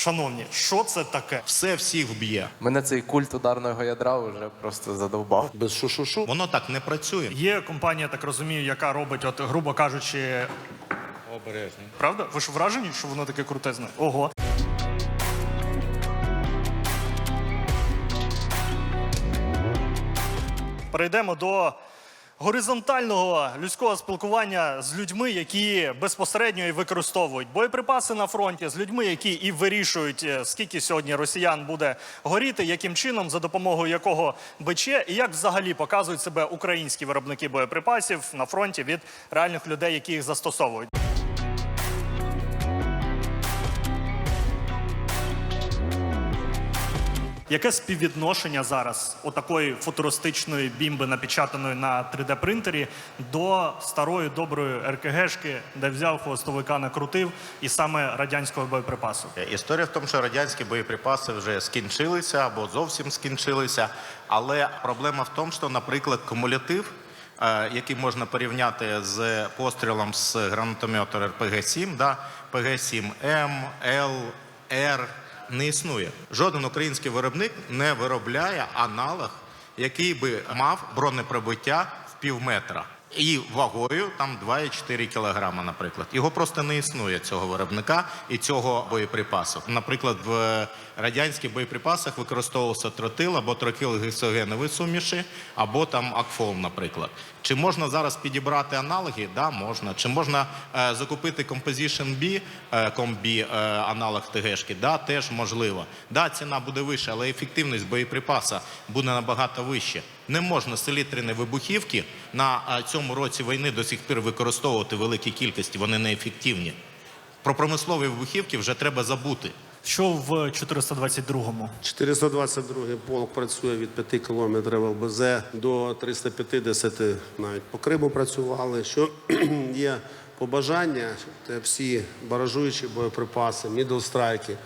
Шановні, що це таке? Все всіх вб'є. Мене цей культ ударного ядра вже просто задовбав. Без шу-шу-шу. Воно так не працює. Є компанія, так розумію, яка робить, от, грубо кажучи... Обережно. Правда? Ви ж вражені, що воно таке крутезне? Ого. Перейдемо до горизонтального людського спілкування з людьми, які безпосередньо і використовують боєприпаси на фронті, з людьми, які і вирішують, скільки сьогодні росіян буде горіти, яким чином, за допомогою якого БЧ, і як взагалі показують себе українські виробники боєприпасів на фронті від реальних людей, які їх застосовують. Яке співвідношення зараз отакої футуристичної бімби, напечатаної на 3D-принтері, до старої доброї РКГшки, де взяв хвостовика, накрутив, і саме радянського боєприпасу? Історія в тому, що радянські боєприпаси вже скінчилися або зовсім скінчилися. Але проблема в тому, що, наприклад, кумулятив, який можна порівняти з пострілом з гранатомета РПГ-7, да, ПГ-7М, Л, Р, не існує. Жоден український виробник не виробляє аналог, який би мав бронепробиття в півметра. І вагою там 2,4 кілограма, наприклад. Його просто не існує, цього виробника і цього боєприпасу. Наприклад, в радянських боєприпасах використовувався тротил або тротилгексогенові суміші, або там акфол, наприклад. Чи можна зараз підібрати аналоги? Да, можна. Чи можна закупити Composition B, Comb-B, аналог ТГшки? Да, теж можливо. Да, ціна буде вища, але ефективність боєприпаса буде набагато вища. Не можна селітрені вибухівки на цьому році війни до сих пір використовувати в великій кількості, вони неефективні. Про промислові вибухівки вже треба забути. Що в 422-му? 422-й полк працює від 5 кілометрів ЛБЗ до 350, навіть по Криму працювали. Що є побажання, це всі баражуючі боєприпаси, мідл-страйки.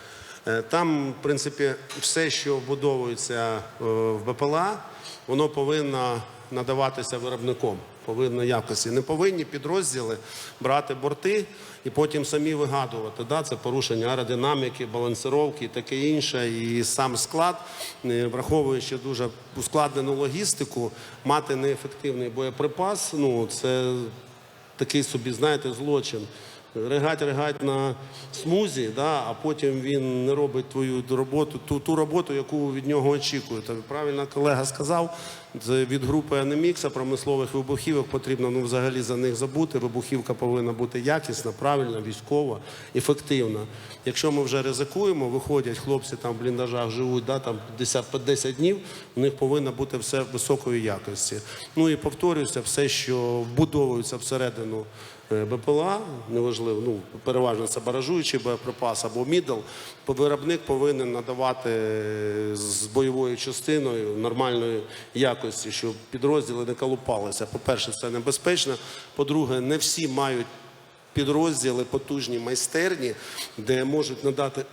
Там, в принципі, все, що вбудовується в БПЛА, воно повинно надаватися виробником, повинно якості. Не повинні підрозділи брати борти і потім самі вигадувати. Да? Це порушення аеродинаміки, балансировки і таке інше. І сам склад, враховуючи дуже ускладнену логістику, мати неефективний боєприпас, ну, це такий собі, знаєте, злочин. Ригать на смузі, да, а потім він не робить твою роботу, ту роботу, яку від нього очікують. Правильно колега сказав, від групи Анемікса промислових вибухівок потрібно взагалі за них забути. Вибухівка повинна бути якісна, правильна, військова, ефективна. Якщо ми вже ризикуємо, виходять хлопці там в бліндажах, живуть, да, там 10 днів, у них повинно бути все високої якості. Ну і повторюся, все, що вбудовується всередину БПЛА, неважливо, ну, переважно це баражуючий боєприпас або мідл, виробник повинен надавати з бойовою частиною нормальної якості, щоб підрозділи не колупалися. По-перше, це небезпечно. По-друге, не всі мають підрозділи, потужні майстерні, де можуть надати,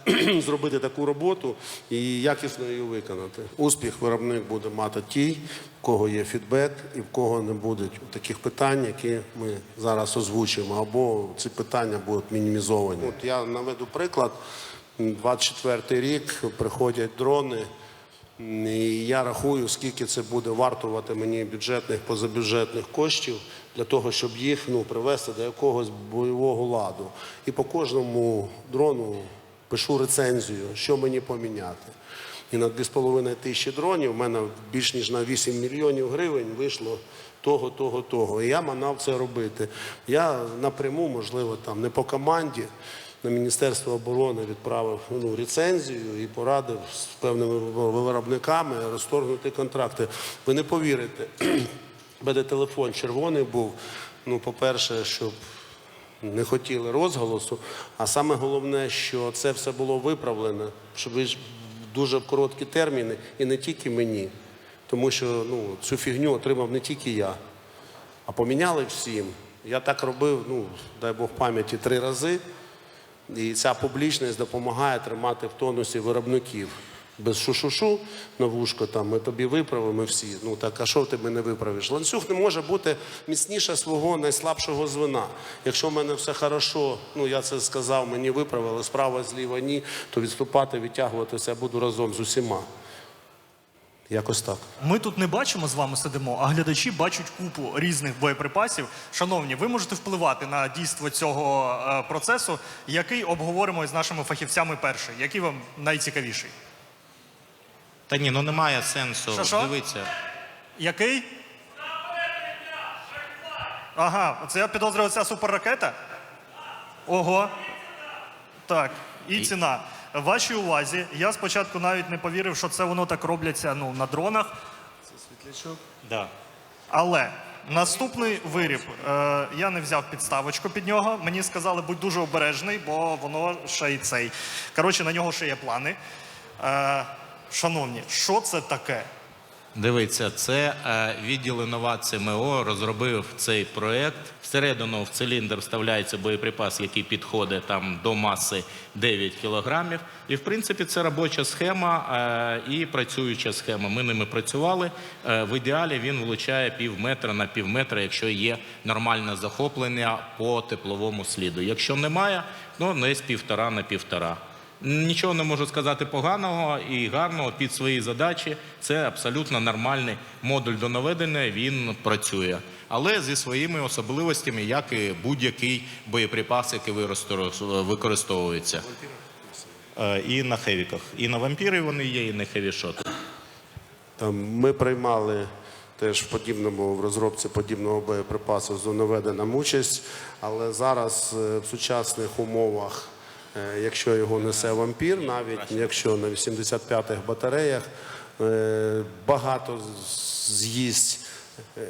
зробити таку роботу і якісно її виконати. Успіх виробник буде мати ті, в кого є фідбек і в кого не будуть таких питань, які ми зараз озвучуємо, або ці питання будуть мінімізовані. От я наведу приклад. 24-й рік приходять дрони, і я рахую, скільки це буде вартувати мені бюджетних, позабюджетних коштів для того, щоб їх привести до якогось бойового ладу. І по кожному дрону пишу рецензію, що мені поміняти. І на 2500 дронів в мене більш ніж на 8 мільйонів гривень вийшло того. І я мав це робити. Я напряму, можливо, там не по команді, на Міністерство оборони відправив рецензію і порадив з певними виробниками розторгнути контракти. Ви не повірите, в мене телефон червоний був, по-перше, щоб не хотіли розголосу, а саме головне, що це все було виправлено, щоб дуже в короткі терміни і не тільки мені, тому що цю фігню отримав не тільки я, а поміняли всім. Я так робив, дай Бог пам'яті, 3 рази. І ця публічність допомагає тримати в тонусі виробників. без шу-шу-шу на вушко, там, ми тобі виправимо всі. Ну так, а що ти мене виправиш? Ланцюг не може бути міцніше свого найслабшого звена. Якщо в мене все хорошо, ну я це сказав, мені виправили, справа, зліва ні, то відступати, відтягуватися я буду разом з усіма. Якось так. Ми тут не бачимо, з вами сидимо, а глядачі бачать купу різних боєприпасів. Шановні, ви можете впливати на дійство цього процесу, який обговоримо із нашими фахівцями перший. Який вам найцікавіший? Та ні, ну немає сенсу. Що? Дивіться. Який? Ага, це я підозрюю, ця суперракета? Ого. Так, і ціна. Вашій увазі, я спочатку навіть не повірив, що це воно так робляться на дронах. Це світлячок. Да. Але наступний виріб, я не взяв підставочку під нього. Мені сказали, будь дуже обережний, бо воно ще й цей. Коротше, на нього ще є плани. Шановні, що це таке? Дивіться, це відділ інновацій МО розробив цей проєкт. Всередину в циліндр вставляється боєприпас, який підходить там до маси 9 кілограмів. І, в принципі, це робоча схема і працююча схема. Ми ними працювали. В ідеалі він влучає пів метра на пів метра, якщо є нормальне захоплення по тепловому сліду. Якщо немає, ну, десь 1,5 на 1,5. Нічого не можу сказати поганого і гарного під свої задачі. Це абсолютно нормальний модуль до наведення, він працює. Але зі своїми особливостями, як і будь-який боєприпас, який використовується. І на хевіках. І на вампіри вони є, і на хевішоти. Ми приймали теж в розробці подібного боєприпасу з наведенням участь, але зараз в сучасних умовах, якщо його несе вампір, навіть якщо на 85-х батареях, багато з'їсть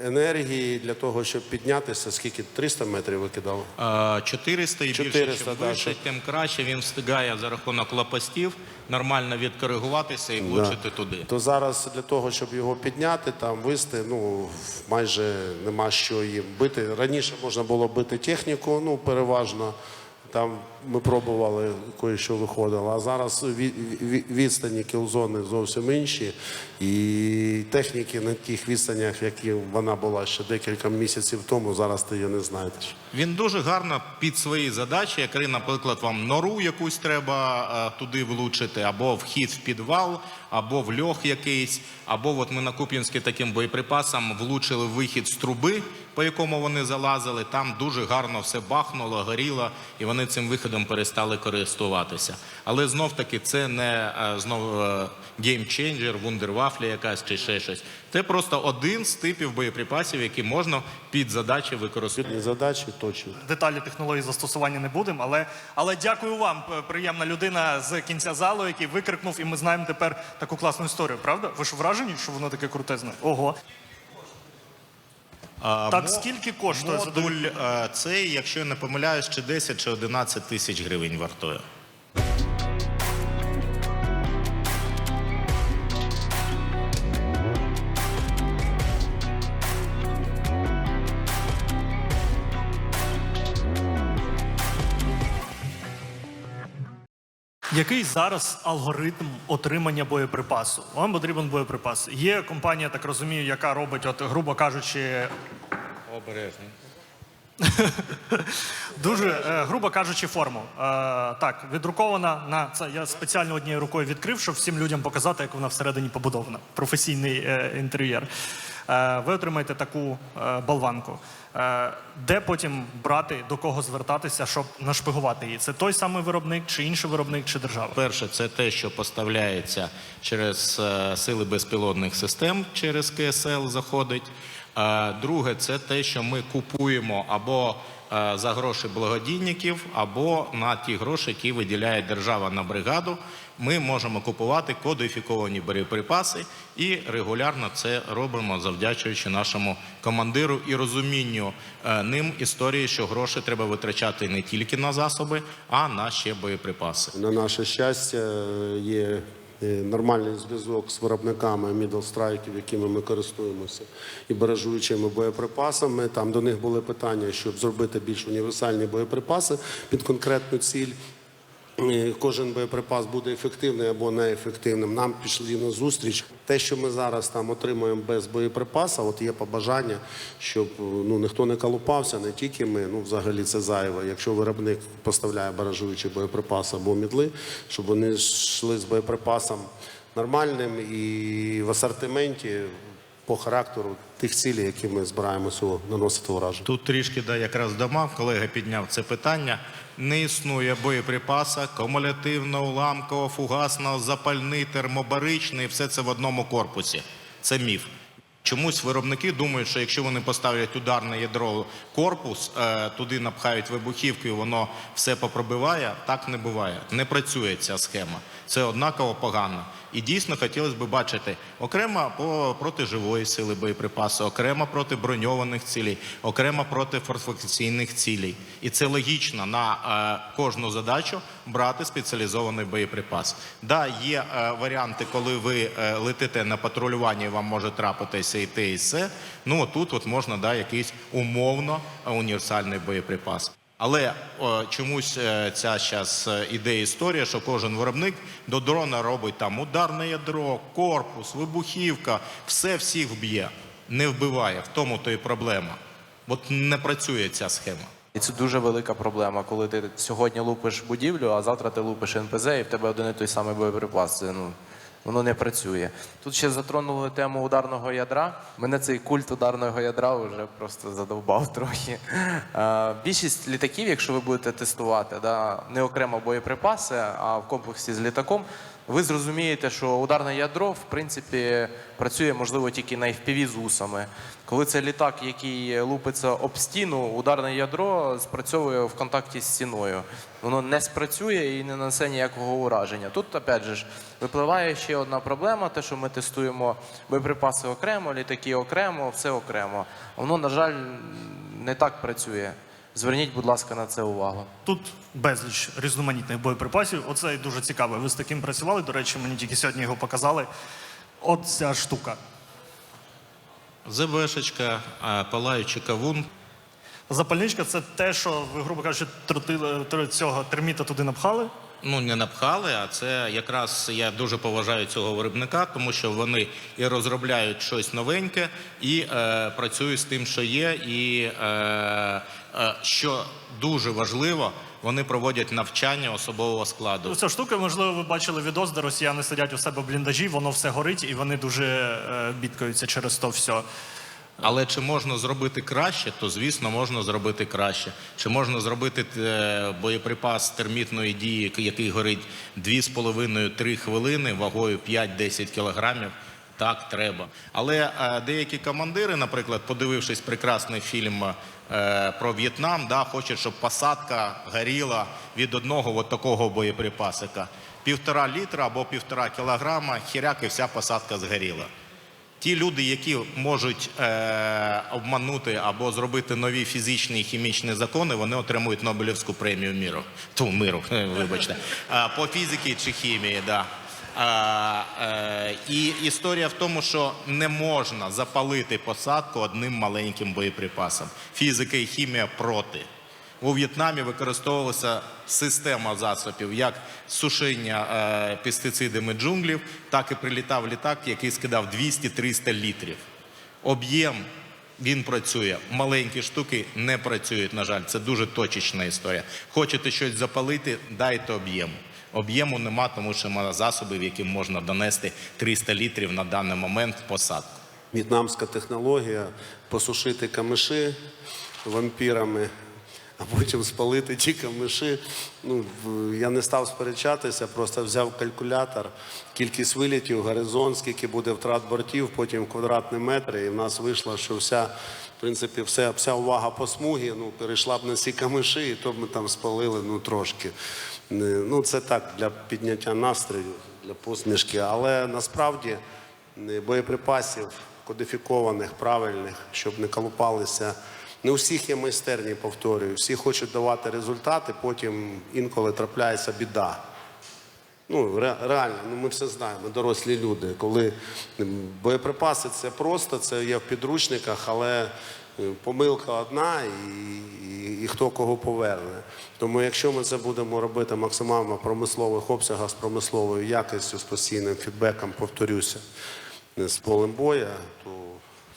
енергії для того, щоб піднятися. Скільки? 300 метрів викидав? 400 і більше, 400, чим да, вище, тим краще. Він встигає за рахунок лопастів нормально відкоригуватися і влучити туди. То зараз для того, щоб його підняти, там висти, майже нема що їм бити. Раніше можна було бити техніку, переважно. Там ми пробували, кое-що виходило, а зараз відстані кілзони зовсім інші. І техніки на тих відстанях, які вона була ще декілька місяців тому, зараз ти її не знайдеш. Він дуже гарно під свої задачі, як, наприклад, вам нору якусь треба туди влучити, або вхід в підвал, або в льох якийсь, або от ми на Куп'янській таким боєприпасом влучили вихід з труби, по якому вони залазили, там дуже гарно все бахнуло, горіло, і вони цим виходом перестали користуватися. Але знов-таки це не геймченджер, вундервафля якась чи ще щось. Це просто один з типів боєприпасів, які можна під задачі використовувати. Задачі точно. Деталі технології застосування не будемо, але дякую вам, приємна людина з кінця залу, який викрикнув, і ми знаємо тепер таку класну історію, правда? Ви ж вражені, що воно таке крутезне? Ого. Так скільки коштує? Модуль цей, якщо я не помиляюсь, чи 10, чи 11 тисяч гривень вартує. Який зараз алгоритм отримання боєприпасу? Вам потрібен боєприпас. Є компанія, так розумію, яка робить, грубо кажучи, Обережно. дуже, грубо кажучи, форму. Так, відрукована на це. Я спеціально однією рукою відкрив, щоб всім людям показати, як вона всередині побудована. Професійний інтер'єр. Ви отримаєте таку болванку. Де потім брати, до кого звертатися, щоб нашпигувати її? Це той самий виробник, чи інший виробник, чи держава? Перше, це те, що поставляється через сили безпілотних систем, через КСЛ заходить. Друге, це те, що ми купуємо або за гроші благодійників, або на ті гроші, які виділяє держава на бригаду. Ми можемо купувати кодифіковані боєприпаси і регулярно це робимо, завдячуючи нашому командиру і розумінню ним історії, що гроші треба витрачати не тільки на засоби, а на ще боєприпаси. На наше щастя, є нормальний зв'язок з виробниками мідл-страйків, якими ми користуємося, і баражуючими боєприпасами. Там до них були питання, щоб зробити більш універсальні боєприпаси під конкретну ціль. кожен боєприпас буде ефективний або неефективним. Нам пішли на зустріч. Те, що ми зараз там отримуємо без боєприпаса, от є побажання, щоб ніхто не колупався, не тільки ми, взагалі це зайве. Якщо виробник поставляє баражуючий боєприпас або мідли, щоб вони йшли з боєприпасом нормальним і в асортименті по характеру тих цілей, які ми збираємося наносити ураження. Тут трішки якраз дома, колега підняв це питання. Не існує боєприпаса кумулятивно-уламкового, фугасного, запальний, термобаричний, все це в одному корпусі. Це міф. Чомусь виробники думають, що якщо вони поставлять ударне ядро корпус, туди напхають вибухівку і воно все попробиває, так не буває. Не працює ця схема. Це однаково погано. І дійсно хотілося б бачити окремо проти живої сили боєприпасу, окремо проти броньованих цілей, окремо проти фортифікаційних цілей. І це логічно на кожну задачу брати спеціалізований боєприпас. Да, є варіанти, коли ви летите на патрулювання і вам може трапитися і те, і все. Тут можна якийсь умовно універсальний боєприпас. Але чомусь ця зараз іде історія, що кожен виробник до дрона робить там ударне ядро, корпус, вибухівка, все всіх вб'є. Не вбиває, в тому то і проблема. От не працює ця схема. І це дуже велика проблема, коли ти сьогодні лупиш будівлю, а завтра ти лупиш НПЗ, і в тебе один і той самий боєприпас. Це, воно не працює. Тут ще затронули тему ударного ядра. Мене цей культ ударного ядра вже просто задовбав трохи. Більшість літаків, якщо ви будете тестувати, не окремо боєприпаси, а в комплексі з літаком, ви зрозумієте, що ударне ядро, в принципі, працює, можливо, тільки на FPV з усами. Коли це літак, який лупиться об стіну, ударне ядро спрацьовує в контакті з стіною. Воно не спрацює і не нанесе ніякого ураження. Тут, опять же, випливає ще одна проблема, те, що ми тестуємо боєприпаси окремо, літаки окремо, все окремо. Воно, на жаль, не так працює. Зверніть, будь ласка, на це увагу. Тут безліч різноманітних боєприпасів. Оце дуже цікаве. Ви з таким працювали, до речі, мені тільки сьогодні його показали. От ця штука. ЗБшечка, палаючий кавун. Запальничка – це те, що ви, грубо кажучи, цього терміта туди напхали. Не напхали, а це якраз я дуже поважаю цього виробника, тому що вони і розробляють щось новеньке, і працюють з тим, що є, і що дуже важливо, вони проводять навчання особового складу. Ця штука, можливо, ви бачили відос, де росіяни сидять у себе в бліндажі, воно все горить, і вони дуже бідкаються через то все. Але чи можна зробити краще, то, звісно, можна зробити краще. Чи можна зробити боєприпас термітної дії, який горить 2,5-3 хвилини, вагою 5-10 кілограмів? Так, треба. Але деякі командири, наприклад, подивившись прекрасний фільм про В'єтнам, хочуть, щоб посадка горіла від одного такого боєприпасика. 1,5 літра або 1,5 кілограма, хіряк, і вся посадка згоріла. Ті люди, які можуть обманути або зробити нові фізичні і хімічні закони, вони отримують Нобелівську премію миру, вибачте, по фізиці чи хімії, І історія в тому, що не можна запалити посадку одним маленьким боєприпасом. Фізика і хімія проти. У В'єтнамі використовувалася система засобів, як сушіння пестицидами джунглів, так і прилітав літак, який скидав 200-300 літрів. Об'єм, він працює. Маленькі штуки не працюють, на жаль. Це дуже точечна історія. Хочете щось запалити, дайте об'єм. Об'єму нема, тому що немає засобів, яким можна донести 300 літрів на даний момент в посадку. В'єтнамська технологія посушити камиші вампірами, а потім спалити ті камиші. Я не став сперечатися, просто взяв калькулятор, кількість вилітів, горизонт, скільки буде втрат бортів, потім квадратні метри, і в нас вийшло, що вся увага по смугі перейшла б на ці камиші, і то б ми там спалили трошки. Це так, для підняття настрою, для посмішки, але насправді боєприпасів кодифікованих, правильних, щоб не колупалися. Не у всіх є майстерні, повторюю. Всі хочуть давати результати, потім інколи трапляється біда. Реально, ми все знаємо, ми дорослі люди. Коли боєприпаси – це просто, це є в підручниках, але помилка одна і хто кого поверне. Тому якщо ми це будемо робити максимально в промислових обсягах, з промисловою якістю, з постійним фідбеком, повторюся, з полем боя, то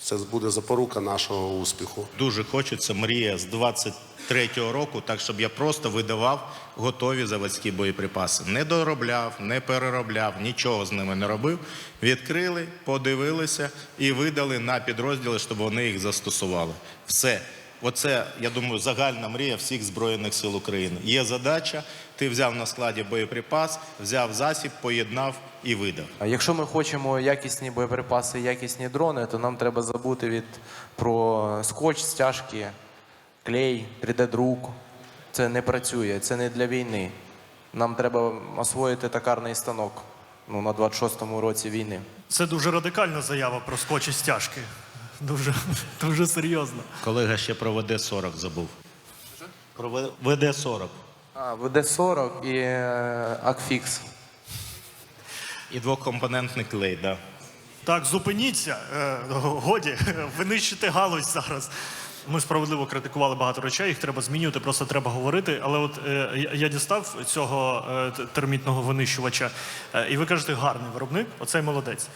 це буде запорука нашого успіху. Дуже хочеться, мрія з 23-го року, так, щоб я просто видавав готові заводські боєприпаси. Не доробляв, не переробляв, нічого з ними не робив. Відкрили, подивилися і видали на підрозділи, щоб вони їх застосували. Все. Оце, я думаю, загальна мрія всіх Збройних сил України. Є задача, ти взяв на складі боєприпас, взяв засіб, поєднав і видав. А якщо ми хочемо якісні боєприпаси, якісні дрони, то нам треба забути про скотч, стяжки, клей, 3D-друк. Це не працює, це не для війни. Нам треба освоїти токарний станок на 26-му році війни. Це дуже радикальна заява про скотч і стяжки. Дуже, дуже серйозно. Колега ще про ВД-40 забув. Про ВД-40. ВД-40 і Акфікс. І двокомпонентний клей, так. Да. Так, зупиніться. Годі, ви нищите галузь зараз. Ми справедливо критикували багато речей, їх треба змінювати, просто треба говорити. Але от я дістав цього термітного винищувача, і ви кажете, гарний виробник, оцей молодець.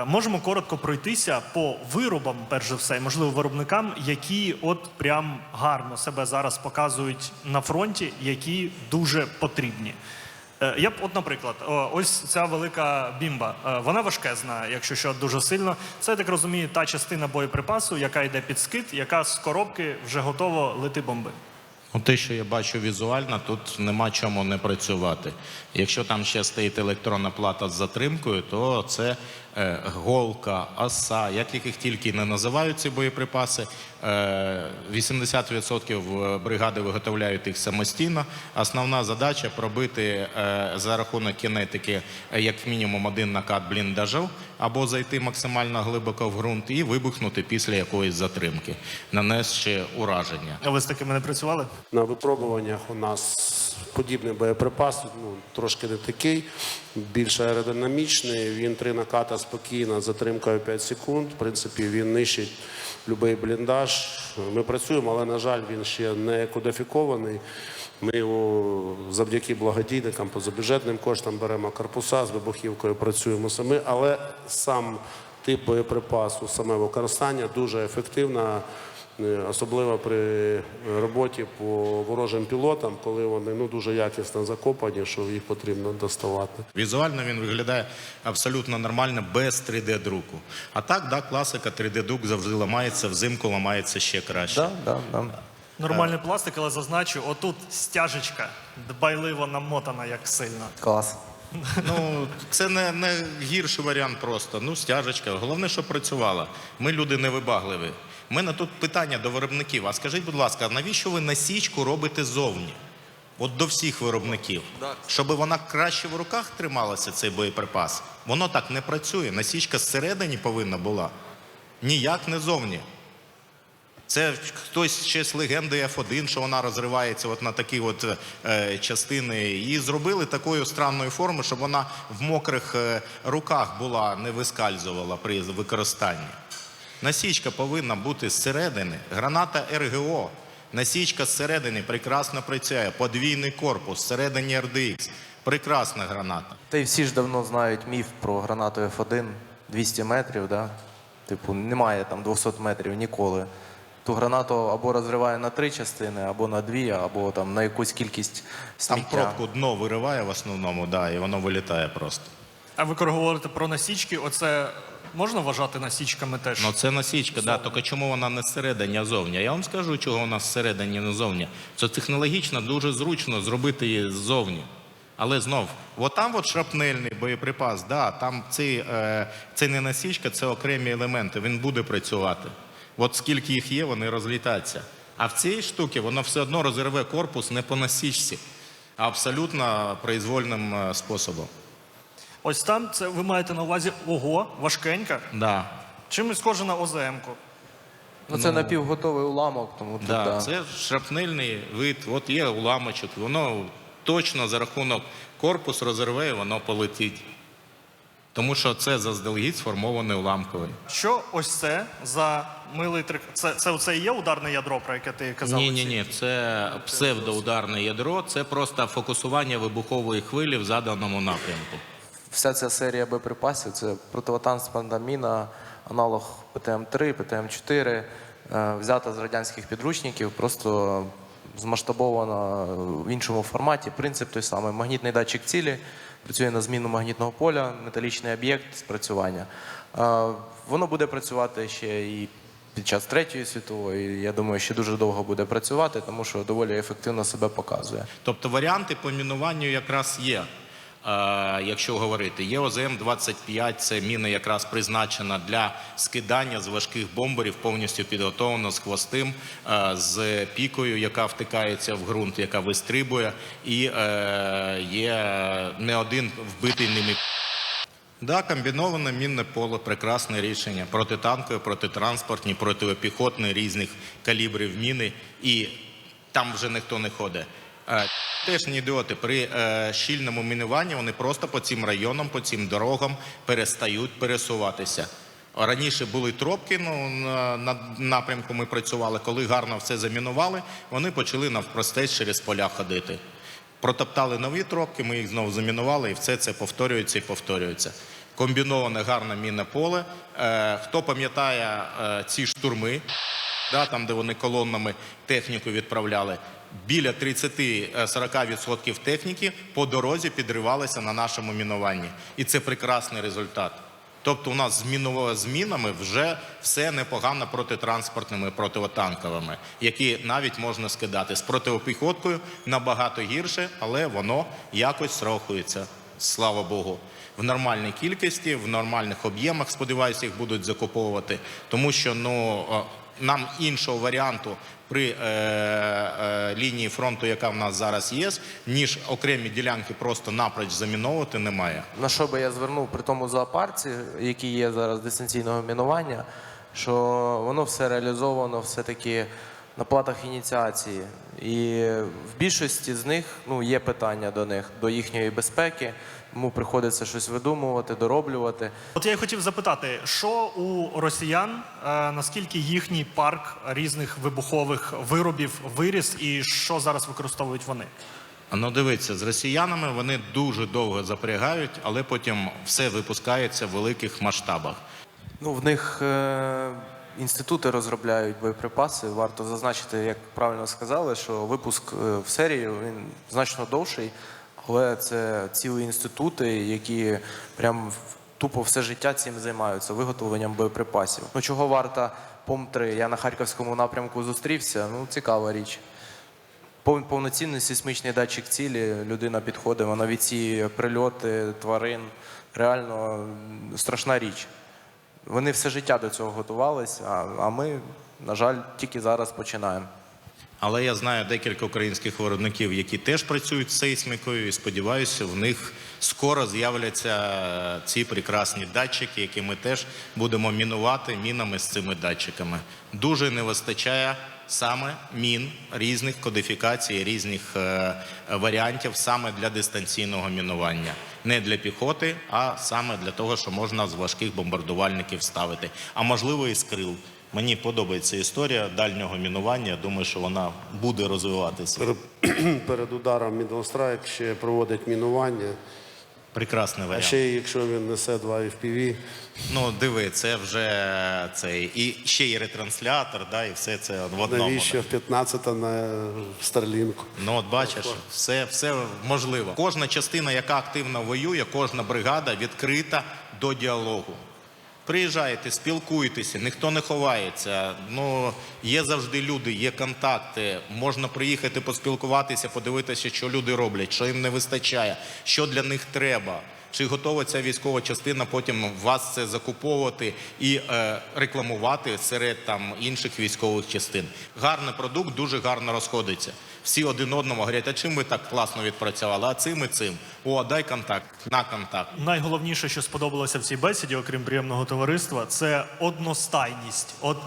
Можемо коротко пройтися по виробам, перш за все, і, можливо, виробникам, які от прям гарно себе зараз показують на фронті, які дуже потрібні. Я б, от, наприклад, ось ця велика бімба, вона важкезна, якщо що, дуже сильно. Це, я так розумію, та частина боєприпасу, яка йде під скид, яка з коробки вже готова лити бомби. Те, що я бачу візуально, тут нема чому не працювати. Якщо там ще стоїть електронна плата з затримкою, то це голка, оса, як їх тільки не називають ці боєприпаси. 80% бригади виготовляють їх самостійно. Основна задача пробити за рахунок кінетики як мінімум один накат бліндажу, або зайти максимально глибоко в ґрунт і вибухнути після якоїсь затримки, нанесши ураження. А ви з такими не працювали? На випробуваннях у нас подібний боєприпас, трошки не такий, більш аеродинамічний. Він 3 наката спокійно, затримкою 5 секунд. В принципі, він нищить будь-який бліндаж. Ми працюємо, але, на жаль, він ще не кодифікований. Ми його завдяки благодійникам, позабюджетним коштам беремо корпуса, з вибухівкою працюємо самі, але сам тип боєприпасу, саме використання дуже ефективно, особливо при роботі по ворожим пілотам, коли вони дуже якісно закопані, що їх потрібно доставати. Візуально він виглядає абсолютно нормально, без 3D-друку. А так, да, класика, 3D-друк завжди ламається, взимку ламається ще краще. Да. Нормальний пластик, але зазначу, отут стяжечка дбайливо намотана, як сильно. Клас. Це не гірший варіант просто. Стяжечка. Головне, щоб працювала. Ми люди невибагливі. У мене тут питання до виробників. А скажіть, будь ласка, навіщо ви насічку робите зовні? От до всіх виробників. Щоб вона краще в руках трималася, цей боєприпас. Воно так не працює. Насічка зсередині повинна була. Ніяк не зовні. Це хтось ще з легенди F1, що вона розривається от на такі от частини. Її зробили такою странною формою, щоб вона в мокрих руках була, не вискальзувала при використанні. Насічка повинна бути зсередини. Граната РГО. Насічка зсередини прекрасно працює. Подвійний корпус, зсередині RDX. Прекрасна граната. Та й всі ж давно знають міф про гранату F1, 200 метрів, да? Типу, немає там 200 метрів ніколи. Ту гранату або розриває на 3 частини, або на 2, або там на якусь кількість Там сміття. пробку дно вириває в основному, да, і воно вилітає просто. А ви коли говорите про насічки, оце можна вважати насічками теж? Це насічка, да, тільки чому вона не всередині, а зовні? Я вам скажу, чого вона всередині, не зовні. Це технологічно дуже зручно зробити її ззовні. Але знов, там шрапнельний боєприпас, да, там це не насічка, це окремі елементи, він буде працювати. От скільки їх є, вони розлітаються. А в цій штуці воно все одно розірве корпус не по насічці, а абсолютно произвольним способом. Ось там, це ви маєте на увазі, важкенька. Да. Чимось схоже на ОЗМ-ку. Це напівготовий уламок, тому тут, Да, це шрапнельний вид, от є уламочок, воно точно за рахунок корпусу розірве, і воно полетить. Тому що це заздалегідь сформований уламковий. Що ось це за милий трик? Це оце і є ударне ядро, про яке ти казав? Ні, це псевдоударне ядро, це просто фокусування вибухової хвилі в заданому напрямку. Вся ця серія боєприпасів – це противотанкова міна, аналог ПТМ-3, ПТМ-4, взята з радянських підручників, просто змасштабована в іншому форматі. Принцип той самий. Магнітний датчик цілі, працює на зміну магнітного поля, металічний об'єкт спрацювання. Воно буде працювати ще і під час Третьої світової, я думаю, ще дуже довго буде працювати, тому що доволі ефективно себе показує. Тобто варіанти по мінуванню якраз є. Якщо говорити, є ОЗМ-25, це міна якраз призначена для скидання з важких бомберів, повністю підготовлена з хвостим, з пікою, яка втикається в ґрунт, яка вистрибує, і є не один вбитий ними. Да, комбіноване мінне поле – прекрасне рішення. Протитанкові, протитранспортні, протипіхотні, різних калібрів міни, і там вже ніхто не ходить. Теж не ідіоти. При щільному мінуванні вони просто по цим районам, по цим дорогам перестають пересуватися. Раніше були тропки, на напрямку ми працювали. Коли гарно все замінували, вони почали навпростець через поля ходити. Протоптали нові тропки, ми їх знову замінували, і все це повторюється і повторюється. Комбіноване гарне мінне поле. Хто пам'ятає ці штурми, там, де вони колоннами техніку відправляли, біля 30-40% техніки по дорозі підривалися на нашому мінуванні. І це прекрасний результат. Тобто у нас з мінами вже все непогано протитранспортними, противотанковими, які навіть можна скидати. З протипіхоткою набагато гірше, але воно якось рахується, слава Богу. В нормальній кількості, в нормальних об'ємах, сподіваюся, їх будуть закуповувати. Тому що нам іншого варіанту при лінії фронту, яка в нас зараз є, ніж окремі ділянки просто напроч заміновувати, немає. На що би я звернув при тому зоопарці, який є зараз дистанційного мінування, що воно все реалізовано все-таки на платах ініціації. І в більшості з них є питання до них, до їхньої безпеки, тому приходиться щось видумувати, дороблювати. От я й хотів запитати, що у росіян, наскільки їхній парк різних вибухових виробів виріс і що зараз використовують вони? Дивіться, з росіянами вони дуже довго запрягають, але потім все випускається в великих масштабах. В них інститути розробляють боєприпаси. Варто зазначити, як правильно сказали, що випуск в серію він значно довший, але це цілі інститути, які прям тупо все життя цим займаються, виготовленням боєприпасів. Чого варта ПОМ-3? Я на Харківському напрямку зустрівся, цікава річ. Повноцінний сейсмичний датчик цілі, людина підходить, вона відсіює прильоти, тварин. Реально страшна річ. Вони все життя до цього готувалися, а ми, на жаль, тільки зараз починаємо. Але я знаю декілька українських виробників, які теж працюють з сейсмікою, і сподіваюся, в них скоро з'являться ці прекрасні датчики, які ми теж будемо мінувати мінами з цими датчиками. Дуже не вистачає саме мін різних кодифікацій, різних варіантів саме для дистанційного мінування. Не для піхоти, а саме для того, що можна з важких бомбардувальників ставити. А можливо і з крил. Мені подобається історія дальнього мінування. Я думаю, що вона буде розвиватися. Перед ударом Middle Strike ще проводить мінування. Прекрасний А варіант. ще якщо він несе 2 FPV. Диви, це вже цей. І ще є ретранслятор, і все це в одному. Навіщо в 15-та на Старлінку? Бачиш, все можливо. Кожна частина, яка активно воює, кожна бригада відкрита до діалогу. Приїжджайте, спілкуйтеся, ніхто не ховається. Є завжди люди, є контакти. Можна приїхати, поспілкуватися, подивитися, що люди роблять, що їм не вистачає, що для них треба. Чи готова ця військова частина потім вас це закуповувати і рекламувати серед інших військових частин. Гарний продукт дуже гарно розходиться. всі один одному говорять, а чим ми так класно відпрацювали, а цим і цим. О, дай контакт, на контакт. Найголовніше, що сподобалося в цій бесіді, окрім приємного товариства, це одностайність. От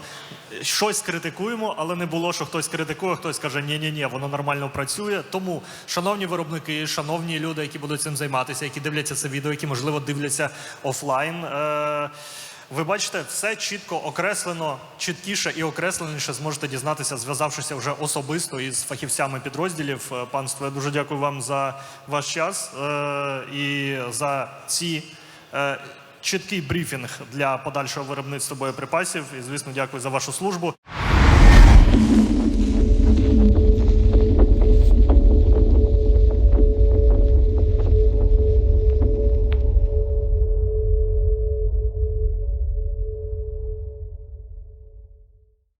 щось критикуємо, але не було, що хтось критикує, хтось каже, ні-ні-ні, воно нормально працює. Тому, шановні виробники, шановні люди, які будуть цим займатися, які дивляться це відео, які, можливо, дивляться офлайн, ви бачите, все чітко окреслено, чіткіше і окресленіше зможете дізнатися, зв'язавшися вже особисто із фахівцями підрозділів. Панство, я дуже дякую вам за ваш час і за ці чіткий брифінг для подальшого виробництва боєприпасів. І, звісно, дякую за вашу службу.